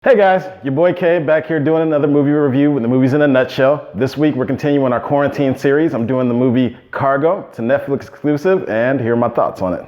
Hey guys, your boy K back here doing another movie review with the movies in a nutshell. This week we're continuing our quarantine series. I'm doing the movie Cargo. It's a Netflix exclusive and here are my thoughts on it.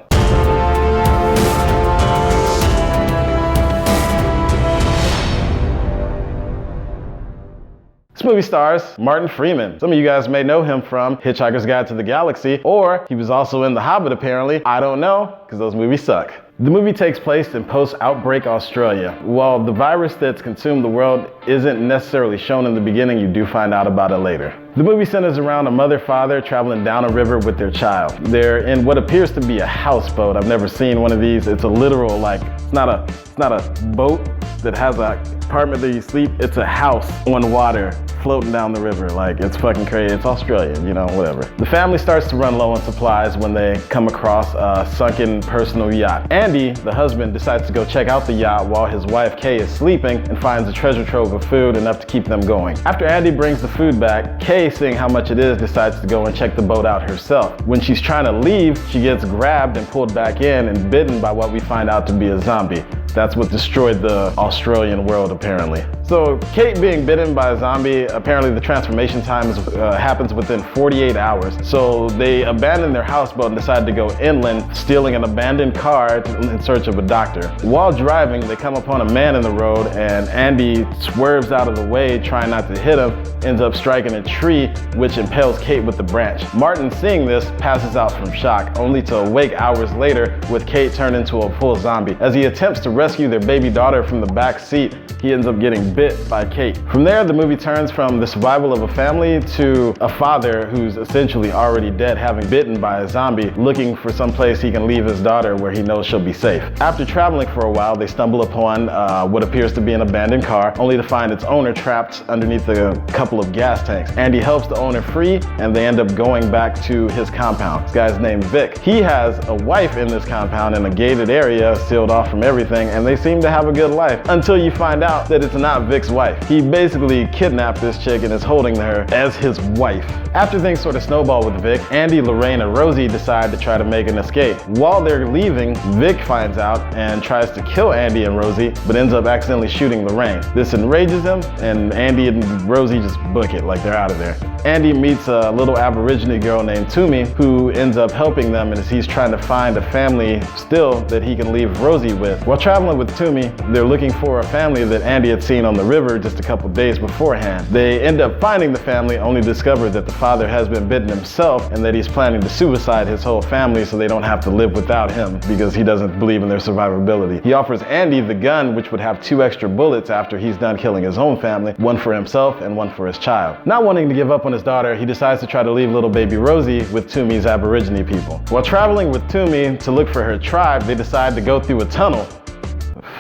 This movie stars Martin Freeman. Some of you guys may know him from Hitchhiker's Guide to the Galaxy, or he was also in The Hobbit apparently. I don't know, because those movies suck. The movie takes place in post-outbreak Australia. While the virus that's consumed the world isn't necessarily shown in the beginning, you do find out about it later. The movie centers around a mother-father traveling down a river with their child. They're in what appears to be a houseboat. I've never seen one of these. It's a literal, it's not a boat that has an apartment that you sleep. It's a house on water floating down the river. It's fucking crazy. It's Australian, whatever. The family starts to run low on supplies when they come across a sunken personal yacht. Andy, the husband, decides to go check out the yacht while his wife Kay is sleeping and finds a treasure trove of food enough to keep them going. After Andy brings the food back, Kay, seeing how much it is, decides to go and check the boat out herself. When she's trying to leave, she gets grabbed and pulled back in and bitten by what we find out to be a zombie. That's what destroyed the Australian world, apparently. So Kate being bitten by a zombie, apparently the transformation time happens within 48 hours. So they abandoned their houseboat and decided to go inland, stealing an abandoned car in search of a doctor. While driving, they come upon a man in the road and Andy swerves out of the way, trying not to hit him, ends up striking a tree, which impales Kate with the branch. Martin, seeing this, passes out from shock, only to awake hours later with Kate turned into a full zombie. As he attempts to rescue their baby daughter from the back seat, he ends up getting bit by Kate. From there, the movie turns from the survival of a family to a father who's essentially already dead, having bitten by a zombie, looking for some place he can leave his daughter where he knows she'll be safe. After traveling for a while, they stumble upon what appears to be an abandoned car, only to find its owner trapped underneath a couple of gas tanks. Andy helps the owner free, and they end up going back to his compound. This guy's named Vic. He has a wife in this compound in a gated area, sealed off from everything, and they seem to have a good life until you find out that it's not Vic's wife. He basically kidnapped this chick and is holding her as his wife. After things sort of snowball with Vic, Andy, Lorraine, and Rosie decide to try to make an escape. While they're leaving, Vic finds out and tries to kill Andy and Rosie, but ends up accidentally shooting Lorraine. This enrages him, and Andy and Rosie just book it, they're out of there. Andy meets a little Aborigine girl named Toomey, who ends up helping them as he's trying to find a family still that he can leave Rosie with. While traveling with Toomey, they're looking for a family that Andy had seen on the river just a couple days beforehand. They end up finding the family, only to discover that the father has been bitten himself and that he's planning to suicide his whole family so they don't have to live without him because he doesn't believe in their survivability. He offers Andy the gun, which would have 2 extra bullets after he's done killing his own family, one for himself and one for his child. Not wanting to give up on his daughter, he decides to try to leave little baby Rosie with Toomey's Aborigine people. While traveling with Toomey to look for her tribe, they decide to go through a tunnel.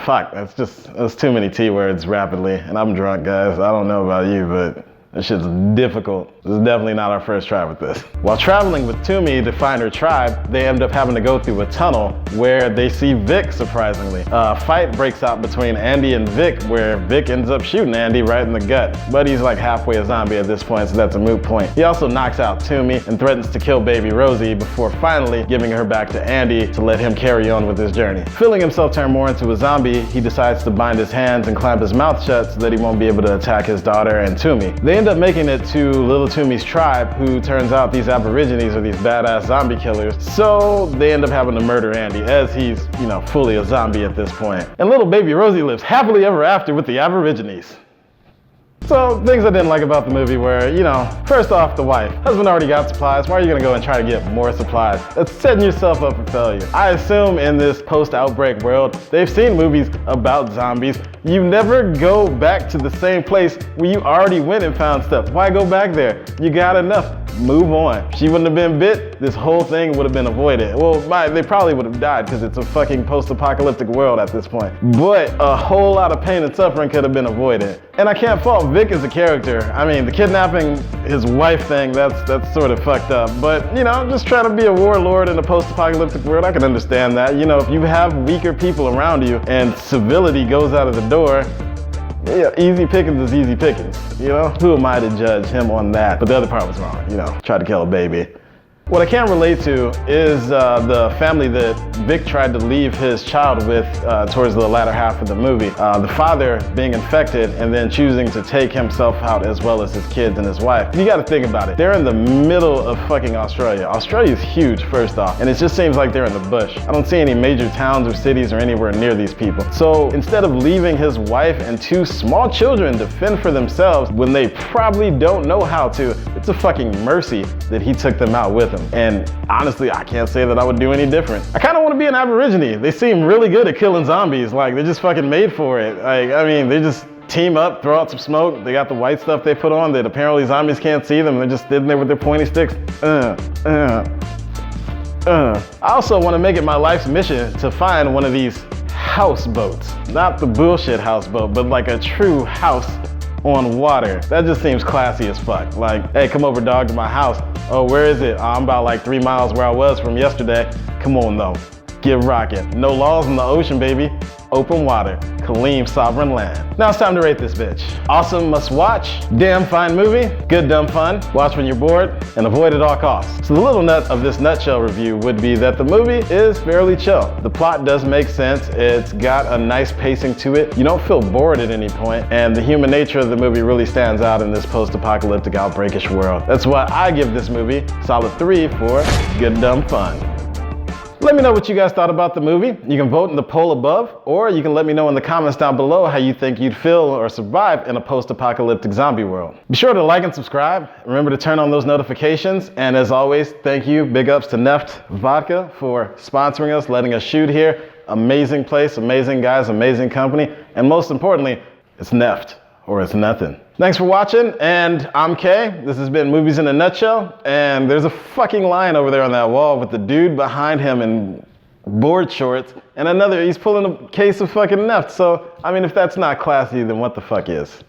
Fuck, that's too many T words rapidly, and I'm drunk, guys. I don't know about you, but this shit's difficult. This is definitely not our first try with this. While traveling with Toomey to find her tribe, they end up having to go through a tunnel where they see Vic, surprisingly. A fight breaks out between Andy and Vic, where Vic ends up shooting Andy right in the gut. But he's halfway a zombie at this point, so that's a moot point. He also knocks out Toomey and threatens to kill baby Rosie before finally giving her back to Andy to let him carry on with his journey. Feeling himself turn more into a zombie, he decides to bind his hands and clamp his mouth shut so that he won't be able to attack his daughter and Toomey. They end up making it to little Toomey's tribe, who turns out these Aborigines are these badass zombie killers, so they end up having to murder Andy as he's, fully a zombie at this point. And little baby Rosie lives happily ever after with the Aborigines. So, things I didn't like about the movie were, first off, the wife. Husband already got supplies, why are you gonna go and try to get more supplies? That's setting yourself up for failure. I assume in this post-outbreak world, they've seen movies about zombies. You never go back to the same place where you already went and found stuff. Why go back there? You got enough. Move on. She wouldn't have been bit, this whole thing would have been avoided. Well, they probably would have died because it's a fucking post-apocalyptic world at this point. But a whole lot of pain and suffering could have been avoided. And I can't fault Vic as a character. I mean, the kidnapping his wife thing, that's sort of fucked up. But, just trying to be a warlord in a post-apocalyptic world, I can understand that. If you have weaker people around you and civility goes out of the door, yeah, easy pickings is easy pickings, Who am I to judge him on that? But the other part was wrong, Tried to kill a baby. What I can't relate to is the family that Vic tried to leave his child with towards the latter half of the movie. The father being infected and then choosing to take himself out as well as his kids and his wife. You gotta think about it. They're in the middle of fucking Australia. Australia's huge, first off, and it just seems like they're in the bush. I don't see any major towns or cities or anywhere near these people. So instead of leaving his wife and two small children to fend for themselves when they probably don't know how to, it's a fucking mercy that he took them out with him. And honestly, I can't say that I would do any different. I kind of want to be an Aborigine. They seem really good at killing zombies. Like, they're just fucking made for it. Like, I mean, they just team up, throw out some smoke. They got the white stuff they put on that apparently zombies can't see them. They're just sitting there with their pointy sticks. I also want to make it my life's mission to find one of these houseboats. Not the bullshit houseboat, but like a true house on water. That just seems classy as fuck. Like, hey, come over, dog, to my house. Oh, where is it? I'm about like 3 miles where I was from yesterday. Come on, though. Get rocking. No laws in the ocean, baby. Open water. Kaleem sovereign land. Now it's time to rate this bitch. Awesome, must watch. Damn fine movie. Good dumb fun. Watch when you're bored and avoid at all costs. So the little nut of this nutshell review would be that the movie is fairly chill. The plot does make sense. It's got a nice pacing to it. You don't feel bored at any point, and the human nature of the movie really stands out in this post-apocalyptic outbreakish world. That's why I give this movie solid 3 for good dumb fun. Let me know what you guys thought about the movie. You can vote in the poll above, or you can let me know in the comments down below how you think you'd feel or survive in a post-apocalyptic zombie world. Be sure to like and subscribe. Remember to turn on those notifications. And as always, thank you. Big ups to Neft Vodka for sponsoring us, letting us shoot here. Amazing place, amazing guys, amazing company. And most importantly, it's Neft, or it's nothing. Thanks for watching, and I'm Kay. This has been Movies in a Nutshell, and there's a fucking line over there on that wall with the dude behind him in board shorts, and he's pulling a case of fucking Neft. So, I mean, if that's not classy, then what the fuck is?